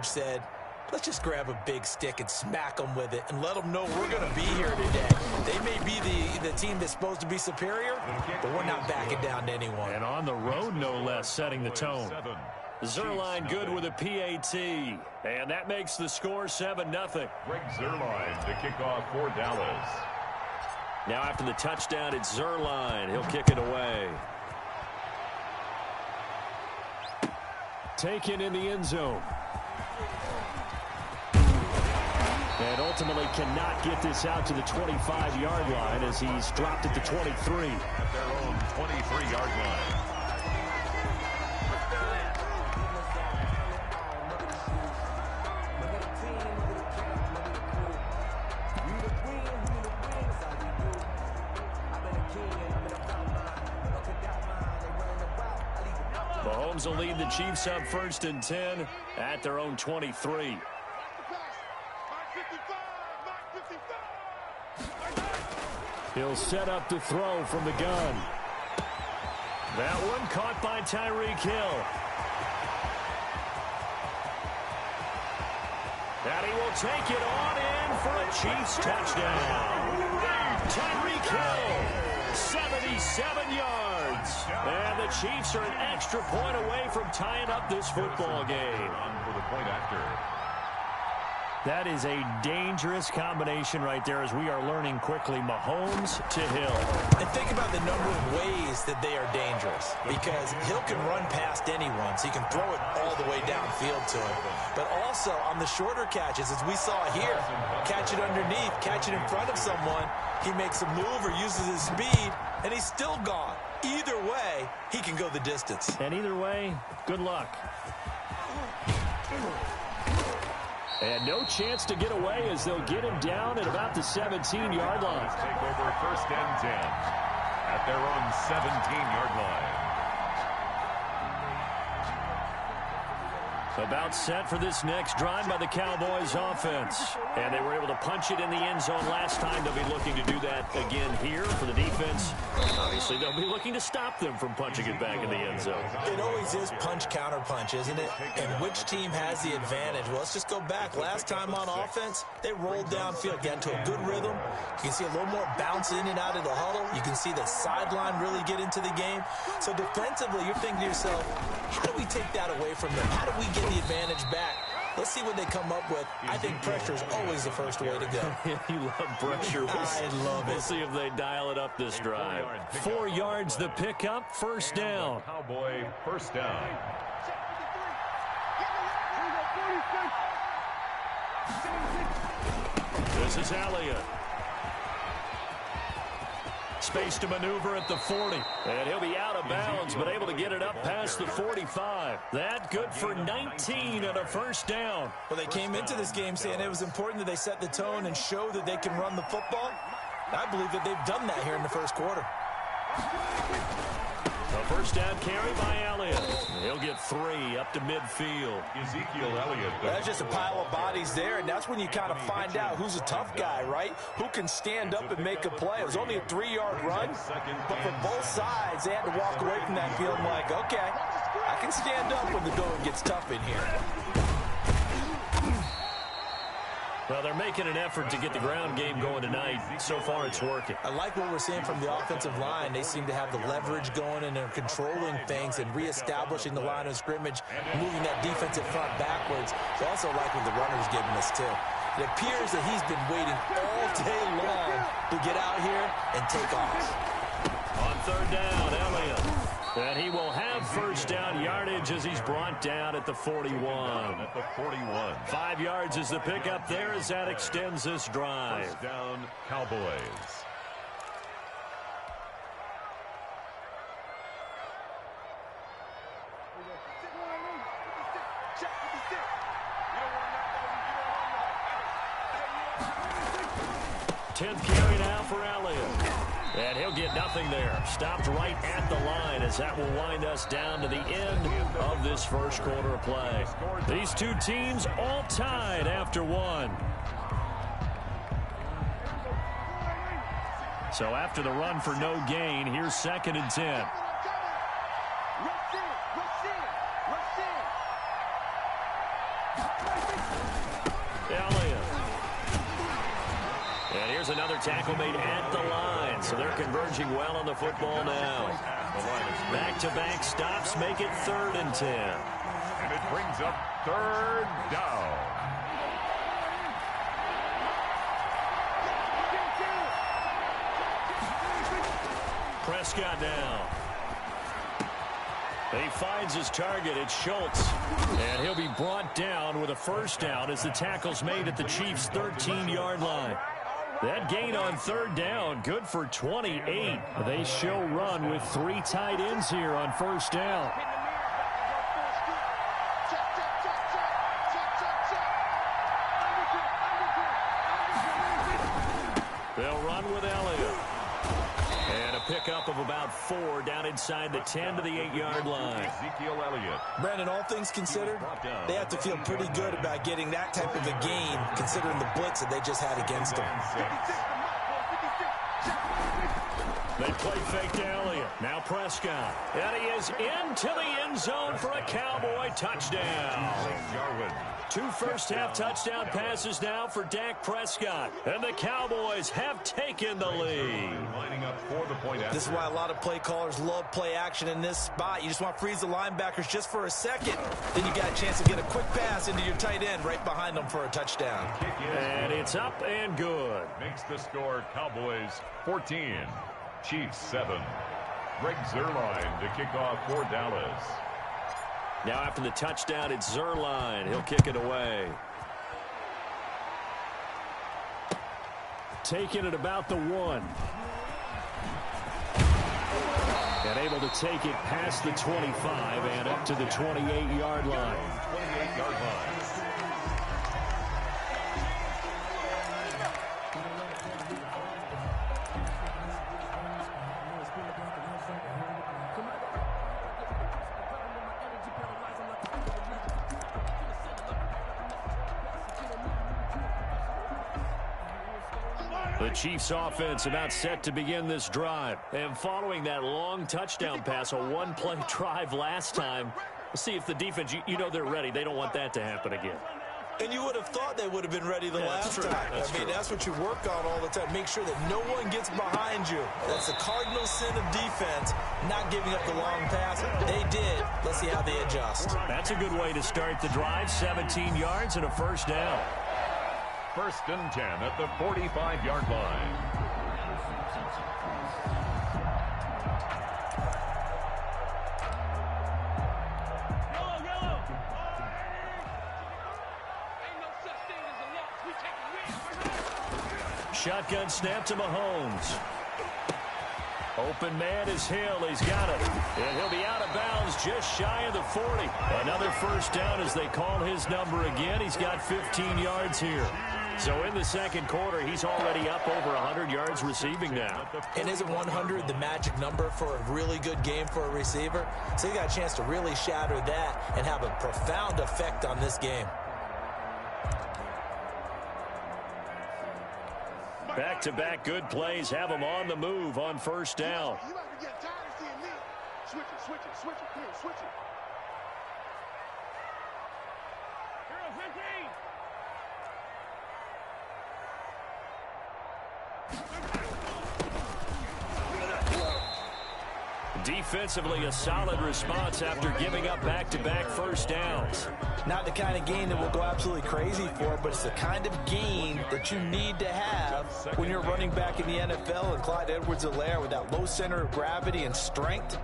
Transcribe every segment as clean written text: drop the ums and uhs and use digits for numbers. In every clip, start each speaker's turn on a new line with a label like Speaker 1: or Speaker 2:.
Speaker 1: coach said, let's just grab a big stick and smack them with it and let them know we're going to be here today. They may be the team that's supposed to be superior, but we're not backing down to anyone.
Speaker 2: And on the road, no less, setting the tone. Zerline good with a PAT. And that makes the score 7-0.
Speaker 3: Greg Zerline to kick off for Dallas.
Speaker 2: Now after the touchdown, it's Zerline. He'll kick it away. Taken in the end zone. And ultimately cannot get this out to the 25-yard line as he's dropped at the 23.
Speaker 3: At their own 23-yard line.
Speaker 2: Mahomes will lead the Chiefs up 1st and 10 at their own 23. He'll set up the throw from the gun. That one caught by Tyreek Hill. And he will take it on in for a Chiefs touchdown. Tyreek Hill, 77 yards. And the Chiefs are an extra point away from tying up this football game.
Speaker 3: For the point after.
Speaker 2: That is a dangerous combination right there as we are learning quickly. Mahomes to Hill.
Speaker 1: And think about the number of ways that they are dangerous, because Hill can run past anyone, so he can throw it all the way downfield to him. But also on the shorter catches, as we saw here, catch it underneath, catch it in front of someone, he makes a move or uses his speed, and he's still gone. Either way, he can go the distance.
Speaker 2: And either way, good luck. And no chance to get away as they'll get him down at about the 17-yard line.
Speaker 3: Take over 1st and 10 at their own 17-yard line.
Speaker 2: About set for this next drive by the Cowboys offense. And they were able to punch it in the end zone last time. They'll be looking to do that again here for the defense. Obviously, they'll be looking to stop them from punching it back in the end zone.
Speaker 1: It always is punch-counter-punch, isn't it? And which team has the advantage? Well, let's just go back. Last time on offense, they rolled downfield, got into a good rhythm. You can see a little more bounce in and out of the huddle. You can see the sideline really get into the game. So defensively, you're thinking to yourself, how do we take that away from them? How do we get the advantage back? Let's see what they come up with. I think pressure is always the first way to go.
Speaker 2: You love pressure.
Speaker 1: I love it.
Speaker 2: We'll see if they dial it up this drive. 4 yards the pickup, 1st down.
Speaker 3: Cowboy 1st down.
Speaker 2: This is Elliott. Space to maneuver at the 40. And he'll be out of bounds, but able to get it up past the 45. That good for 19 and a 1st down.
Speaker 1: Well, they came into this game saying it was important that they set the tone and show that they can run the football. I believe that they've done that here in the 1st quarter.
Speaker 2: A 1st down carry by Elliott. He'll get 3 up to midfield.
Speaker 3: Ezekiel Elliott.
Speaker 1: That's just a pile of bodies there, and that's when you kind of find out who's a tough guy, right? Who can stand up and make a play. It was only a 3-yard run, but for both sides, they had to walk away from that field like, okay, I can stand up when the going gets tough in here.
Speaker 2: Well, they're making an effort to get the ground game going tonight. So far, it's working.
Speaker 1: I like what we're seeing from the offensive line. They seem to have the leverage going, and they're controlling things and reestablishing the line of scrimmage, moving that defensive front backwards. I also like what the runner's giving us, too. It appears that he's been waiting all day long to get out here and take off.
Speaker 2: On 3rd down, Elliott. And he will have 1st down yardage as he's brought down at the 41.
Speaker 3: At the 41.
Speaker 2: 5 yards is the pickup there as that extends this drive.
Speaker 3: 1st down, Cowboys.
Speaker 2: Tenth carry now for Elliott. And he'll get nothing there. Stopped right at the line as that will wind us down to the end of this 1st quarter of play. These two teams all tied after 1. So after the run for no gain, here's 2nd and 10. Elliott. And here's another tackle made at the line. So they're converging well on the football now. Back-to-back stops make it 3rd and 10.
Speaker 3: And it brings up 3rd down.
Speaker 2: Prescott now. He finds his target. It's Schultz. And he'll be brought down with a 1st down as the tackle's made at the Chiefs' 13-yard line. That gain on 3rd down, good for 28. They show run with 3 tight ends here on 1st down. They'll run with Elliott. And a pickup of about 4 down inside the 10 to the 8-yard line.
Speaker 3: Ezekiel Elliott.
Speaker 1: Brandon, all things considered, they have to feel pretty good about getting that type of a gain, considering the blitz that they just had against them.
Speaker 2: They play fake to Elliott. Now Prescott. And he is into the end zone for a Cowboy touchdown. 2 first-half touchdown passes now for Dak Prescott. And the Cowboys have taken the lead.
Speaker 1: This is why a lot of play callers love play action in this spot. You just want to freeze the linebackers just for a second. Then you got a chance to get a quick pass into your tight end right behind them for a touchdown.
Speaker 2: And it's up and good.
Speaker 3: Makes the score Cowboys 14. Chiefs 7. Greg Zuerlein to kick off for Dallas.
Speaker 2: Now after the touchdown, it's Zuerlein. He'll kick it away. Taking it about the 1. And able to take it past the 25 and up to the 28-yard line.
Speaker 3: 28-yard line.
Speaker 2: The Chiefs offense about set to begin this drive. And following that long touchdown pass, a 1-play drive last time, we'll see if the defense, you know they're ready. They don't want that to happen again.
Speaker 1: And you would have thought they would have been ready the last time. That's what you work on all the time. Make sure that no one gets behind you. That's the cardinal sin of defense, not giving up the long pass. They did. Let's see how they adjust.
Speaker 2: That's a good way to start the drive. 17 yards and a 1st down.
Speaker 3: 1st and 10 at the 45-yard line.
Speaker 2: Shotgun snap to Mahomes. Open man is Hill. He's got it. And he'll be out of bounds just shy of the 40. Another 1st down as they call his number again. He's got 15 yards here. So in the 2nd quarter, he's already up over 100 yards receiving now.
Speaker 1: And isn't 100 the magic number for a really good game for a receiver? So you got a chance to really shatter that and have a profound effect on this game.
Speaker 2: Back-to-back good plays have him on the move on 1st down.
Speaker 4: You might be getting tired of seeing me. Switch it. Here, switch it.
Speaker 2: Defensively, a solid response after giving up back-to-back 1st downs.
Speaker 1: Not the kind of gain that we'll go absolutely crazy for, but it's the kind of gain that you need to have when you're running back in the NFL. And Clyde Edwards-Helaire, with that low center of gravity and strength,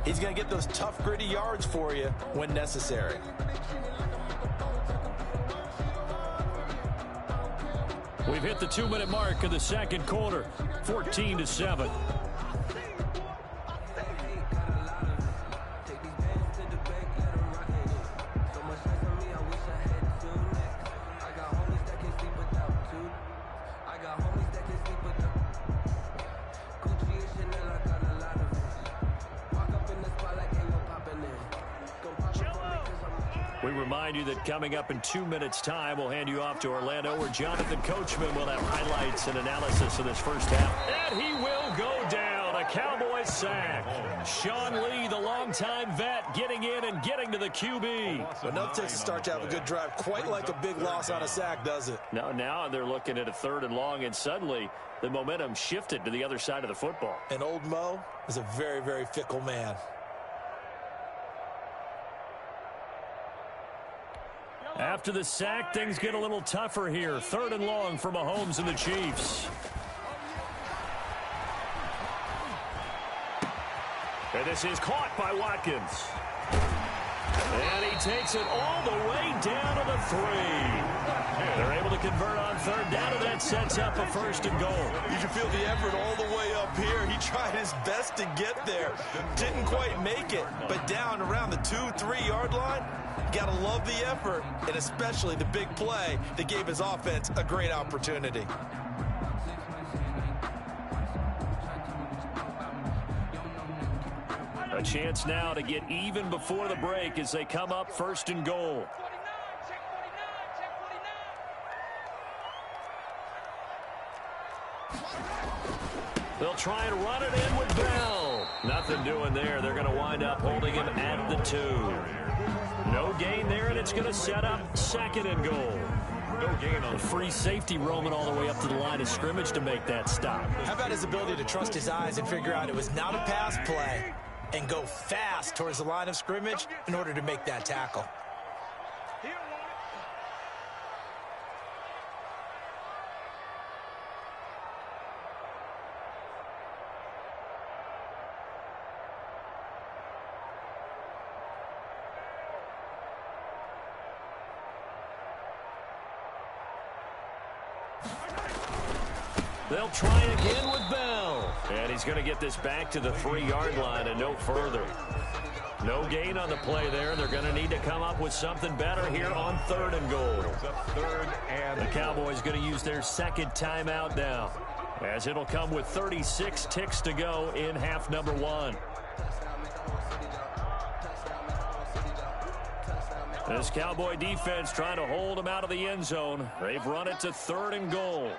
Speaker 1: he's going to get those tough, gritty yards for you when necessary.
Speaker 2: We've hit the 2-minute mark of the 2nd quarter, 14-7. We remind you that coming up in 2 minutes' time, we'll hand you off to Orlando, where Jonathan Coachman will have highlights and analysis of this 1st half. And he will go down. A Cowboys sack. Sean Lee, the longtime vet, getting in and getting to the QB.
Speaker 1: Enough takes to start to have a good drive, quite like a big loss on a sack, does it?
Speaker 2: No, now they're looking at a 3rd and long, and suddenly the momentum shifted to the other side of the football.
Speaker 1: And old Mo is a very, very fickle man.
Speaker 2: After the sack, things get a little tougher here. 3rd and long for Mahomes and the Chiefs. And this is caught by Watkins. And he takes it all the way down to the 3. They're able to convert on 3rd down, and that sets up a 1st and goal.
Speaker 1: You can feel the effort all the way up here. He tried his best to get there. Didn't quite make it, but down around the 2-3 yard line, you gotta love the effort, and especially the big play that gave his offense a great opportunity.
Speaker 2: A chance now to get even before the break as they come up 1st and goal. They'll try and run it in with Bell. Nothing doing there. They're going to wind up holding him at the 2. No gain there, and it's going to set up 2nd and goal. No gain on the free safety roaming all the way up to the line of scrimmage to make that stop.
Speaker 1: How about his ability to trust his eyes and figure out it was not a pass play and go fast towards the line of scrimmage in order to make that tackle?
Speaker 2: They'll try again with Bell. And he's going to get this back to the 3-yard line and no further. No gain on the play there. They're going to need to come up with something better here on 3rd and goal. The Cowboys going to use their 2nd timeout now, as it'll come with 36 ticks to go in half number 1. This Cowboy defense trying to hold them out of the end zone. They've run it to 3rd and goal.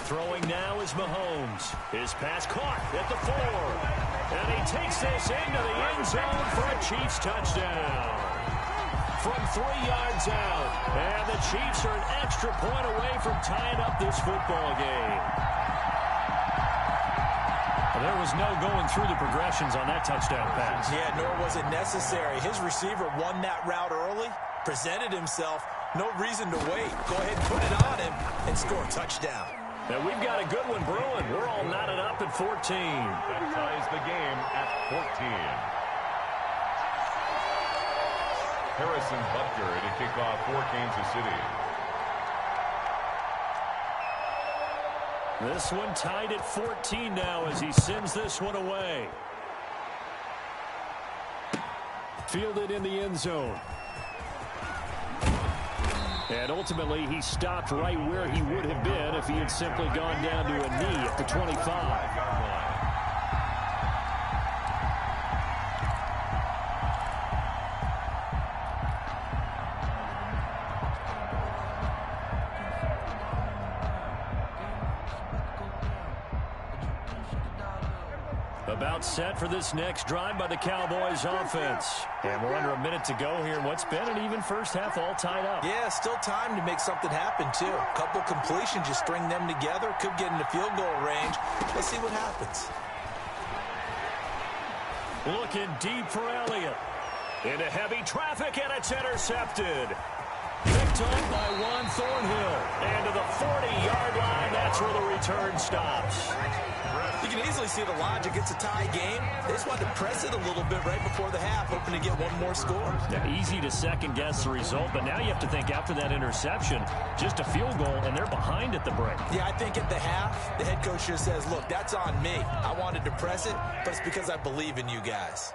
Speaker 2: Throwing now is Mahomes. His pass caught at the 4. And he takes this into the end zone for a Chiefs touchdown. From 3 yards out. And the Chiefs are an extra point away from tying up this football game. There was no going through the progressions on that touchdown pass.
Speaker 1: Yeah, nor was it necessary. His receiver won that route early, presented himself. No reason to wait. Go ahead and put it on him and score a touchdown.
Speaker 2: And we've got a good one brewing. We're all knotted up at 14.
Speaker 3: That ties the game at 14. Harrison Butker to kick off for Kansas City.
Speaker 2: This one tied at 14 now as he sends this one away. Fielded in the end zone. And ultimately, he stopped right where he would have been if he had simply gone down to a knee at the 25. About set for this next drive by the Cowboys offense. And we're under a minute to go here in what's been an even first half, all tied up.
Speaker 1: Yeah, still time to make something happen, too. A couple completions, just string them together. Could get into field goal range. Let's see what happens.
Speaker 2: Looking deep for Elliott. Into heavy traffic, and it's intercepted. Picked up by Juan Thornhill. And to the 40-yard line, that's where the return stops.
Speaker 1: You can easily see the logic. It's a tie game. They just wanted to press it a little bit right before the half, hoping to get one more score.
Speaker 2: Now, easy to second-guess the result, but now you have to think after that interception, just a field goal, and they're behind at the break.
Speaker 1: Yeah, I think at the half, the head coach just says, look, that's on me. I wanted to press it, but it's because I believe in you guys.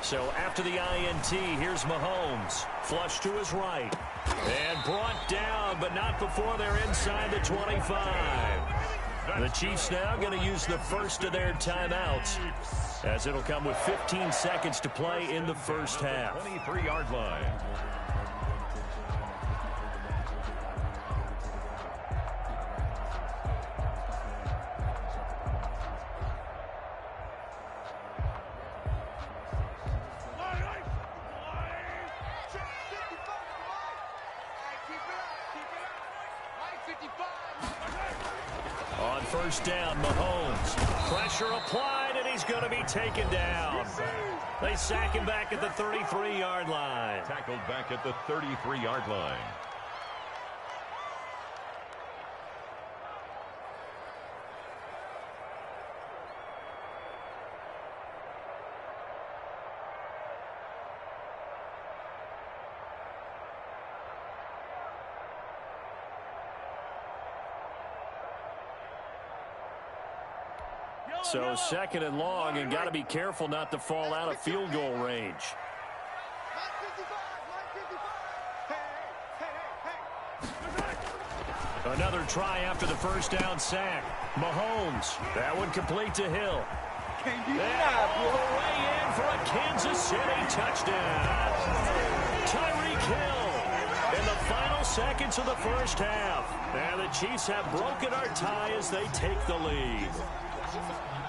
Speaker 2: So after the INT, here's Mahomes. Flush to his right. And brought down, but not before they're inside the 25. The Chiefs now going to use the first of their timeouts, as it'll come with 15 seconds to play in the first half.
Speaker 3: 23-yard line.
Speaker 2: On first down, Mahomes. Pressure applied, and he's going to be taken down. They sack him back at the 33-yard line.
Speaker 3: Tackled back at the 33-yard line.
Speaker 2: So second and long, and got to be careful not to fall out of field goal range. Another try after the first down sack. Mahomes, that one complete to Hill. And all the way in for a Kansas City touchdown. Tyreek Hill in the final seconds of the first half. And the Chiefs have broken our tie as they take the lead.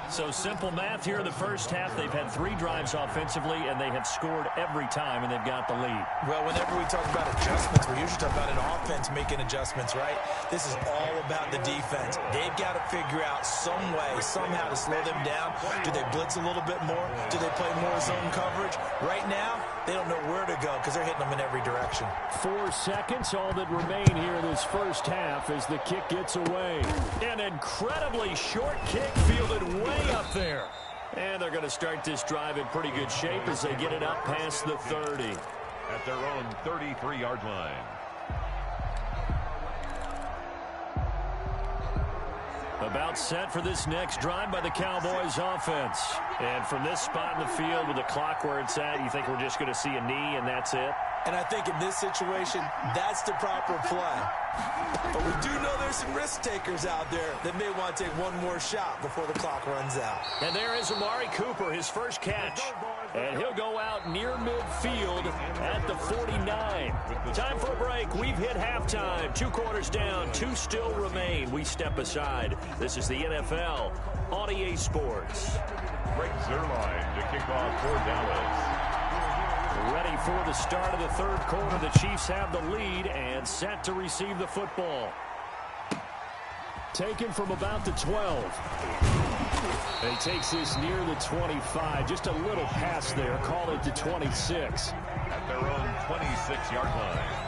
Speaker 2: So simple math here in the first half. They've had 3 drives offensively, and they have scored every time, and they've got the lead.
Speaker 1: Well, whenever we talk about adjustments, we usually talk about an offense making adjustments, right? This is all about the defense. They've got to figure out some way, somehow to slow them down. Do they blitz a little bit more? Do they play more zone coverage? Right now, they don't know where to go because they're hitting them in every direction.
Speaker 2: 4 seconds, all that remain here in this first half as the kick gets away. An incredibly short kick fielded way up there. And they're going to start this drive in pretty good shape as they get it up past the 30.
Speaker 3: At their own 33-yard line.
Speaker 2: About set for this next drive by the Cowboys offense. And from this spot in the field with the clock where it's at, you think we're just going to see a knee and that's it?
Speaker 1: And I think in this situation, that's the proper play. But we do know there's some risk takers out there that may want to take one more shot before the clock runs out.
Speaker 2: And there is Amari Cooper, his first catch. And he'll go out near midfield at the 49. Time for a break. We've hit halftime. 2 quarters down, 2 still remain. We step aside. This is the NFL on EA Sports.
Speaker 3: Greg Zuerlein to kick off for Dallas.
Speaker 2: Ready for the start of the third quarter. The Chiefs have the lead and set to receive the football. Taken from about the 12. And he takes this near the 25. Just a little pass there. Call it the 26.
Speaker 3: At their own 26-yard line.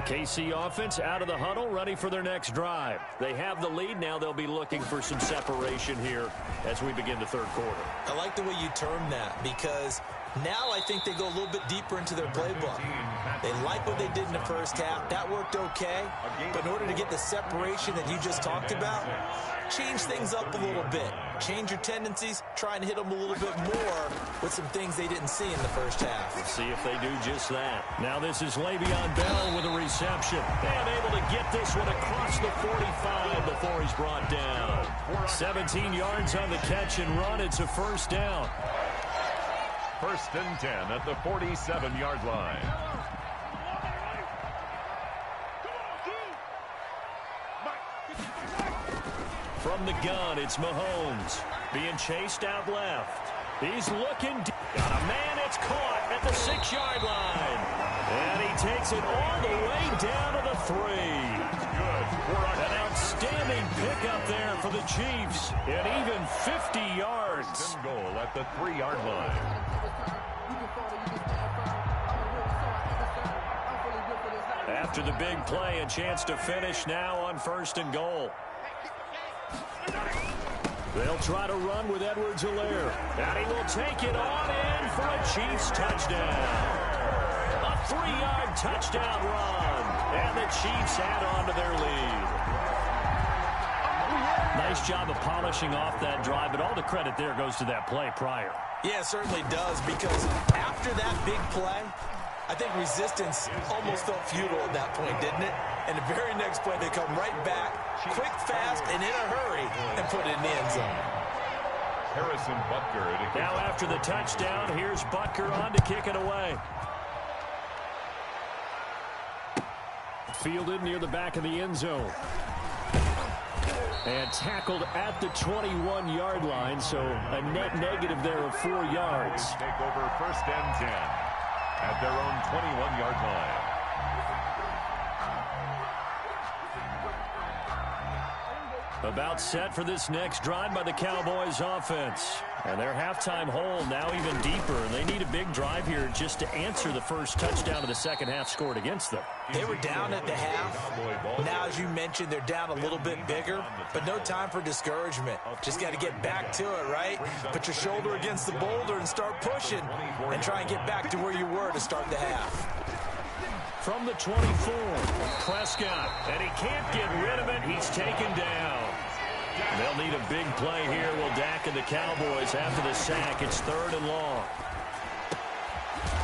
Speaker 2: KC offense out of the huddle, ready for their next drive. They have the lead. Now they'll be looking for some separation here as we begin the third quarter.
Speaker 1: I like the way you term that because now I think they go a little bit deeper into their playbook. They like what they did in the first half. That worked okay. But in order to get the separation that you just talked about, change things up a little bit. Change your tendencies. Try and hit them a little bit more with some things they didn't see in the first half.
Speaker 2: Let's see if they do just that. Now this is Le'Veon Bell with a reception. And able to get this one across the 45 before he's brought down. 17 yards on the catch and run. It's a first down.
Speaker 3: First and 10 at the 47-yard line.
Speaker 2: From the gun, it's Mahomes. Being chased out left. He's looking deep. Got a man, it's caught at the 6-yard line. And he takes it all the way down to the 3.
Speaker 3: Good.
Speaker 2: An outstanding pickup there for the Chiefs. And even 50 yards.
Speaker 3: Goal at the 3-yard line.
Speaker 2: After the big play, a chance to finish now on first and goal. They'll try to run with Edwards-Helaire. And he will take it on in for a Chiefs touchdown. A 3-yard touchdown run. And the Chiefs add on to their lead. Nice Nice job of polishing off that drive, but all the credit there goes to that play prior.
Speaker 1: Yeah, it certainly does, because after that big play, I think resistance almost felt futile at that point, didn't it? And the very next play, they come right back, quick, fast, and in a hurry, and put it in the end zone.
Speaker 3: Harrison Butker.
Speaker 2: Now after the touchdown, here's Butker on to kick it away. Fielded near the back of the end zone. And tackled at the 21-yard line, so a net negative there of 4 yards.
Speaker 3: Take over first and 10 at their own 21-yard line.
Speaker 2: About set for this next drive by the Cowboys offense. And their halftime hole now even deeper. And they need a big drive here just to answer the first touchdown of the second half scored against them.
Speaker 1: They were down at the half. Now, as you mentioned, they're down a little bit bigger, but no time for discouragement. Just got to get back to it, right? Put your shoulder against the boulder and start pushing and try and get back to where you were to start the half.
Speaker 2: From the 24, Prescott, and he can't get rid of it. He's taken down. They'll need a big play here. Will Dak and the Cowboys after the sack. It's 3rd and long.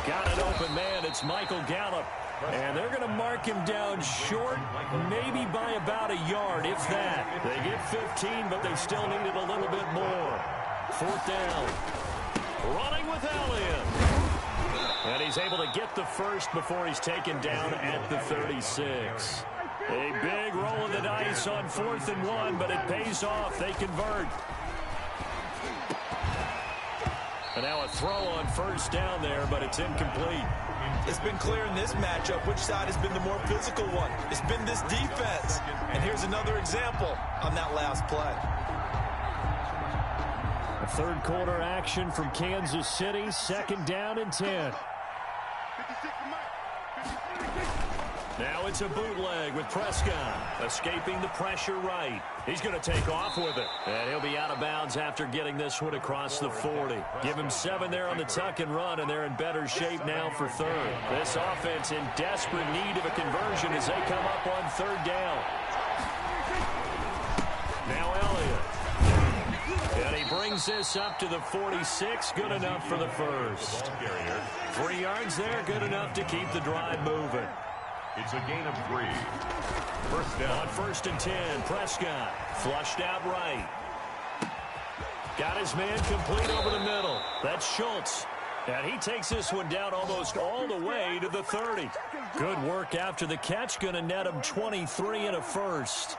Speaker 2: Got an open man. It's Michael Gallup. And they're going to mark him down short, maybe by about a yard, if that. They get 15, but they still needed a little bit more. 4th down. Running with Elliott. And he's able to get the first before he's taken down at the 36. A big roll of the dice on 4th and 1, but it pays off. They convert. And now a throw on first down there, but it's incomplete.
Speaker 1: It's been clear in this matchup which side has been the more physical one. It's been this defense. And here's another example on that last play.
Speaker 2: A third quarter action from Kansas City. 2nd down and 10. Now it's a bootleg with Prescott escaping the pressure right. He's going to take off with it. And he'll be out of bounds after getting this one across the 40. Give him 7 there on the tuck and run, and they're in better shape now for 3rd. This offense in desperate need of a conversion as they come up on 3rd down. Now Elliott. And he brings this up to the 46. Good enough for the first. 3 yards there. Good enough to keep the drive moving.
Speaker 3: It's a gain of 3. First down.
Speaker 2: On 1st and 10, Prescott flushed out right. Got his man complete over the middle. That's Schultz. And he takes this one down almost all the way to the 30. Good work after the catch. Going to net him 23 and a first.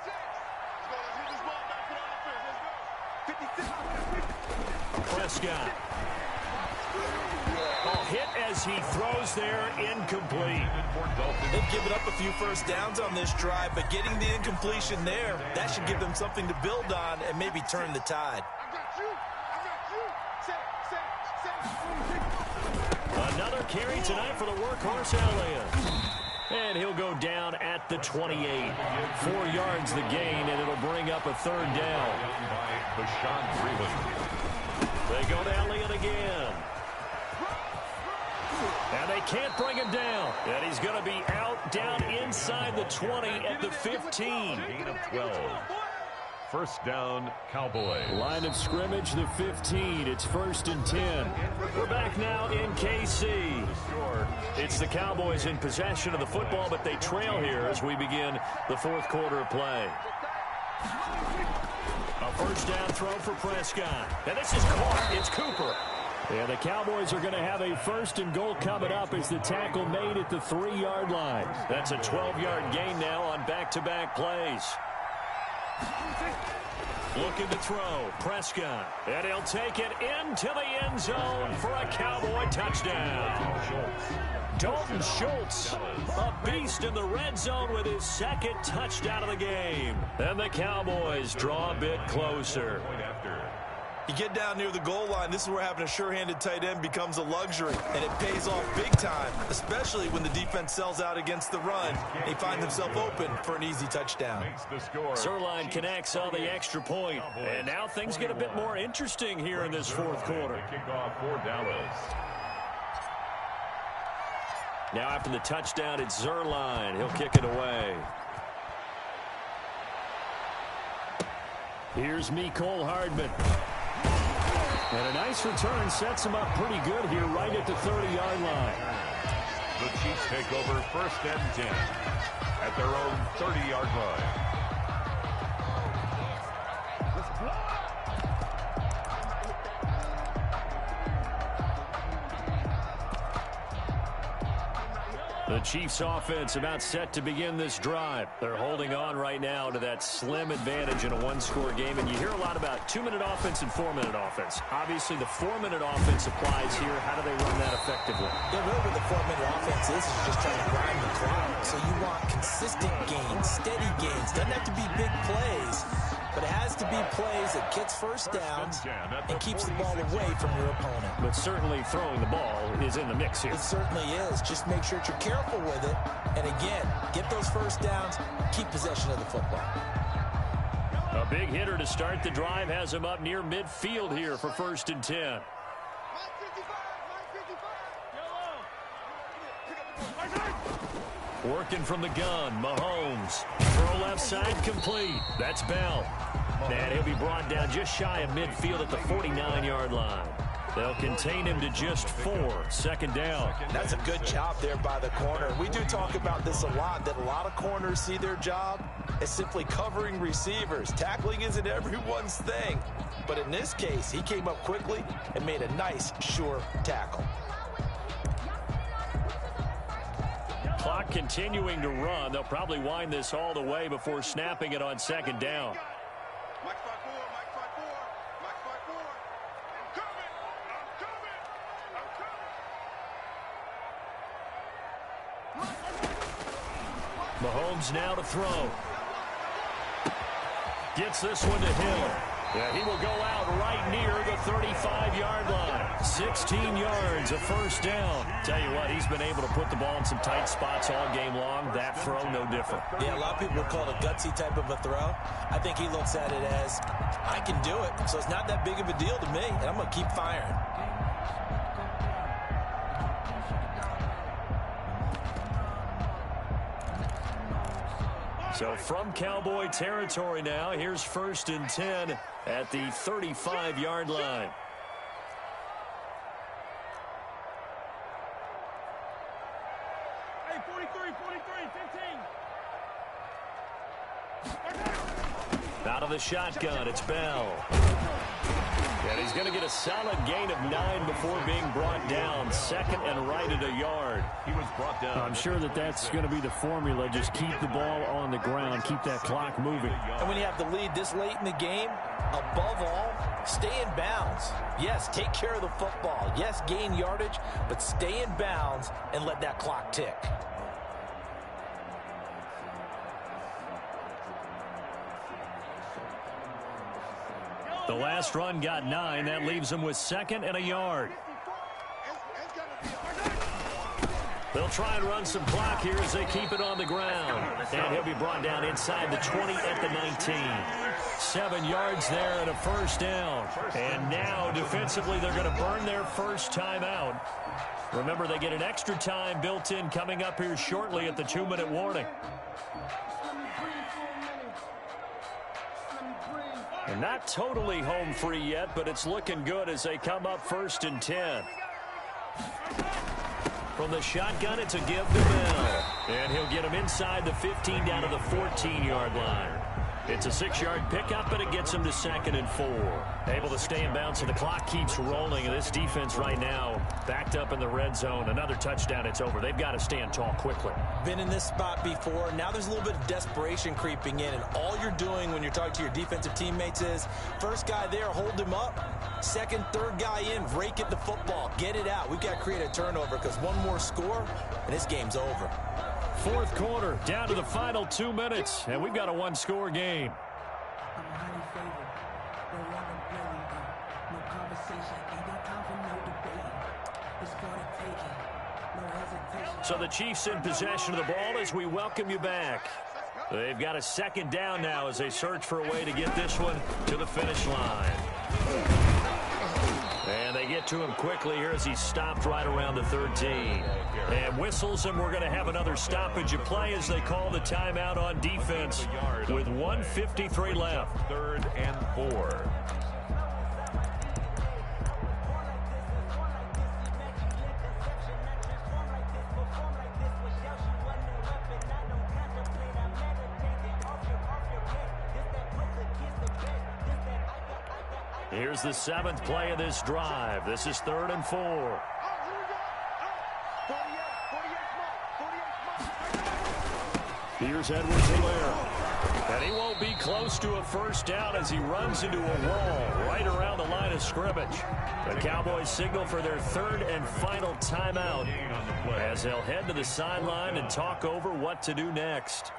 Speaker 2: Prescott. Hit as he throws there, incomplete.
Speaker 1: They've given up a few first downs on this drive, but getting the incompletion there, that should give them something to build on and maybe turn the tide.
Speaker 2: Another carry tonight for the workhorse Elliott. And he'll go down at the 28. 4 yards the gain, and it'll bring up a 3rd down. They go to Elliott again. And they can't bring him down. And he's going to be out down inside the 20 at the 15.
Speaker 3: Gain of 12. First down, Cowboys.
Speaker 2: Line of scrimmage, the 15. It's 1st and 10. We're back now in KC. It's the Cowboys in possession of the football, but they trail here as we begin the 4th quarter of play. A first down throw for Prescott. And this is caught. It's Cooper. And the Cowboys are going to have a 1st and goal coming up as the tackle made at the 3-yard line. That's a 12-yard gain now on back-to-back plays. Looking to throw, Prescott. And he'll take it into the end zone for a Cowboy touchdown. Dalton Schultz, a beast in the red zone with his 2nd touchdown of the game. And the Cowboys draw a bit closer.
Speaker 1: You get down near the goal line, this is where having a sure-handed tight end becomes a luxury, and it pays off big time, especially when the defense sells out against the run. They find themselves open for an easy touchdown.
Speaker 2: Zerline connects on the extra point, and now things get a bit more interesting here in this 4th quarter.
Speaker 3: Kickoff for Dallas.
Speaker 2: Now after the touchdown, it's Zerline. He'll kick it away. Here's Mecole Hardman. And a nice return sets him up pretty good here right at the 30-yard line.
Speaker 3: The Chiefs take over 1st and 10 at their own 30-yard line.
Speaker 2: The Chiefs offense about set to begin this drive. They're holding on right now to that slim advantage in a one-score game. And you hear a lot about 2-minute offense and 4-minute offense. Obviously, the 4-minute offense applies here. How do they run that effectively?
Speaker 1: Yeah, really what the 4-minute offense is just trying to grind the clock. So you want consistent gains, steady gains. Doesn't have to be big plays, but it has to be plays that gets first downs and keeps the ball away from your opponent.
Speaker 2: But certainly throwing the ball is in the mix here.
Speaker 1: It certainly is. Just make sure that you're careful with it. And again, get those first downs, keep possession of the football.
Speaker 2: A big hitter to start the drive has him up near midfield here for 1st and 10. Working from the gun, Mahomes. Throw left side complete. That's Bell. And he'll be brought down just shy of midfield at the 49-yard line. They'll contain him to just 4. 2nd down.
Speaker 1: That's a good job there by the corner. We do talk about this a lot, that a lot of corners see their job as simply covering receivers. Tackling isn't everyone's thing. But in this case, he came up quickly and made a nice, sure tackle.
Speaker 2: Clock continuing to run. They'll probably wind this all the way before snapping it on 2nd down. Mahomes now to throw. Gets this one to Hill. Yeah, he will go out right near the 35-yard line. 16 yards, a 1st down. Tell you what, he's been able to put the ball in some tight spots all game long. That throw, no different.
Speaker 1: Yeah, a lot of people would call it a gutsy type of a throw. I think he looks at it as, I can do it, so it's not that big of a deal to me, and I'm going to keep firing.
Speaker 2: So from Cowboy territory now, here's 1st and 10 at the 35-yard line.
Speaker 4: Hey, 43, 15.
Speaker 2: Out of the shotgun, it's Bell. And he's going to get a solid gain of 9 before being brought down. 2nd and right at a yard.
Speaker 3: He was brought down.
Speaker 5: I'm sure that's going to be the formula. Just keep the ball on the ground. Keep that clock moving.
Speaker 1: And when you have the lead this late in the game, above all, stay in bounds. Yes, take care of the football. Yes, gain yardage, but stay in bounds and let that clock tick.
Speaker 2: The last run got 9. That leaves him with 2nd and a yard. They'll try and run some clock here as they keep it on the ground. And he'll be brought down inside the 20 at the 19. 7 yards there and a 1st down. And now defensively they're going to burn their first time out. Remember, they get an extra time built in coming up here shortly at the 2-minute warning. And not totally home free yet, but it's looking good as they come up 1st and 10. From the shotgun, it's a give to Bell. And he'll get him inside the 15 down to the 14-yard line. It's a 6-yard pickup, but it gets him to 2nd and 4. Able to stay in bounds, so the clock keeps rolling. And this defense right now backed up in the red zone. Another touchdown, it's over. They've got to stand tall quickly.
Speaker 1: Been in this spot before. Now there's a little bit of desperation creeping in. And all you're doing when you're talking to your defensive teammates is, first guy there, hold him up. 2nd, 3rd guy in, rake at the football. Get it out. We've got to create a turnover because one more score, and this game's over.
Speaker 2: 4th quarter, down to the final 2 minutes, and we've got a 1-score game. So the Chiefs in possession of the ball as we welcome you back. They've got a 2nd down now as they search for a way to get this one to the finish line. And they get to him quickly here as he stopped right around the 13. And whistles, and we're going to have another stoppage of play as they call the timeout on defense with 1:53 left.
Speaker 3: 3rd and 4.
Speaker 2: Here's the 7th play of this drive. This is 3rd and 4. Here's Edwards-Helaire. And he won't be close to a first down as he runs into a wall right around the line of scrimmage. The Cowboys signal for their 3rd and final timeout as they'll head to the sideline and talk over what to do next.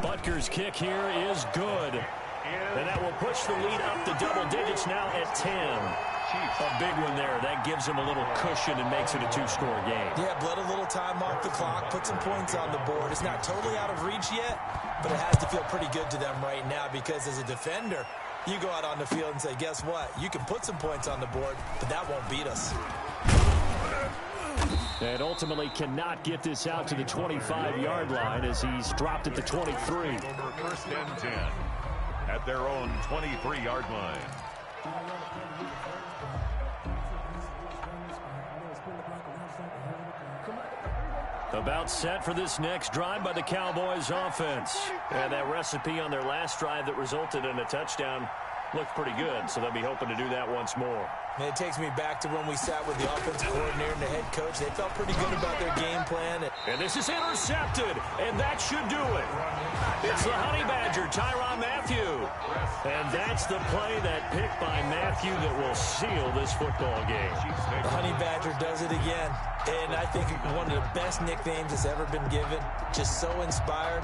Speaker 2: Butker's kick here is good. And that will push the lead up to double digits now at 10. A big one there. That gives him a little cushion and makes it a 2-score game.
Speaker 1: Yeah, bled a little time off the clock, put some points on the board. It's not totally out of reach yet, but it has to feel pretty good to them right now because as a defender, you go out on the field and say, guess what? You can put some points on the board, but that won't beat us.
Speaker 2: And ultimately cannot get this out to the 25-yard line as he's dropped at the 23.
Speaker 3: Over 1st and 10 at their own 23-yard line.
Speaker 2: About set for this next drive by the Cowboys offense. And that recipe on their last drive that resulted in a touchdown looked pretty good, so they'll be hoping to do that once more.
Speaker 1: And it takes me back to when we sat with the offensive coordinator and the head coach. They felt pretty good about their game plan.
Speaker 2: And this is intercepted, and that should do it. It's the Honey Badger, Tyrann Mathieu. And that's the play, that pick by Mathieu, that will seal this football game.
Speaker 1: The Honey Badger does it again. And I think one of the best nicknames that's ever been given. Just so inspired.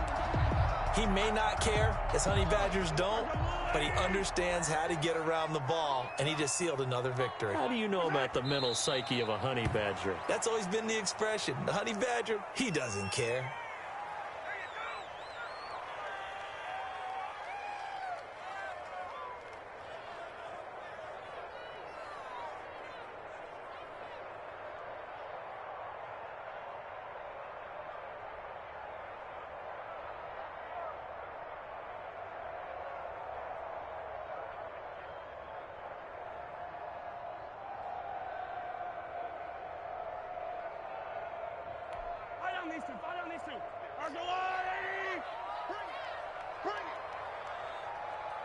Speaker 1: He may not care, as Honey Badgers don't, but he understands how to get around the ball, and he just sealed another victory.
Speaker 2: How do you know about the mental psyche of a Honey Badger?
Speaker 1: That's always been the expression. The Honey Badger, he doesn't care.
Speaker 4: These two. Argolari! Bring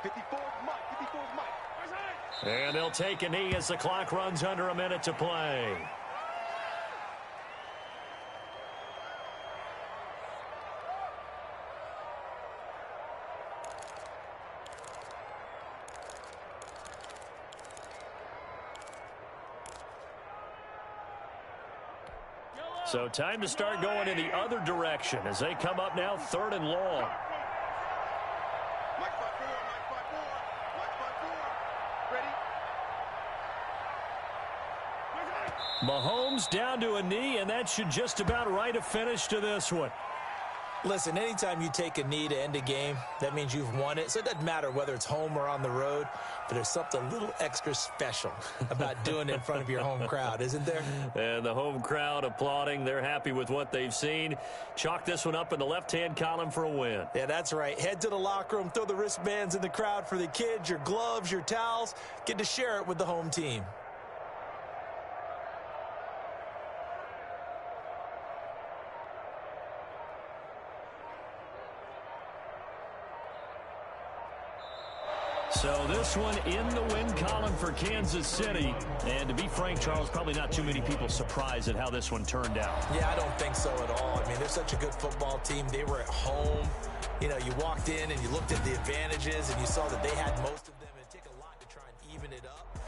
Speaker 4: it! 54's Mike.
Speaker 2: And they'll take a knee as the clock runs under a minute to play. So time to start going in the other direction as they come up now 3rd and long.
Speaker 4: Mike 5-4, Mike 5-4, Mike 5-4. Ready?
Speaker 2: Mahomes down to a knee, and that should just about write a finish to this one.
Speaker 1: Listen, anytime you take a knee to end a game, that means you've won it. So it doesn't matter whether it's home or on the road, but there's something a little extra special about doing it in front of your home crowd, isn't there?
Speaker 2: And the home crowd applauding. They're happy with what they've seen. Chalk this one up in the left-hand column for a win.
Speaker 1: Yeah, that's right. Head to the locker room, throw the wristbands in the crowd for the kids, your gloves, your towels. Get to share it with the home team.
Speaker 2: So this one in the win column for Kansas City. And to be frank, Charles, probably not too many people surprised at how this one turned out.
Speaker 1: Yeah, I don't think so at all. I mean, they're such a good football team. They were at home. You know, you walked in and you looked at the advantages and you saw that they had most of them. It'd take a lot to try and even it up.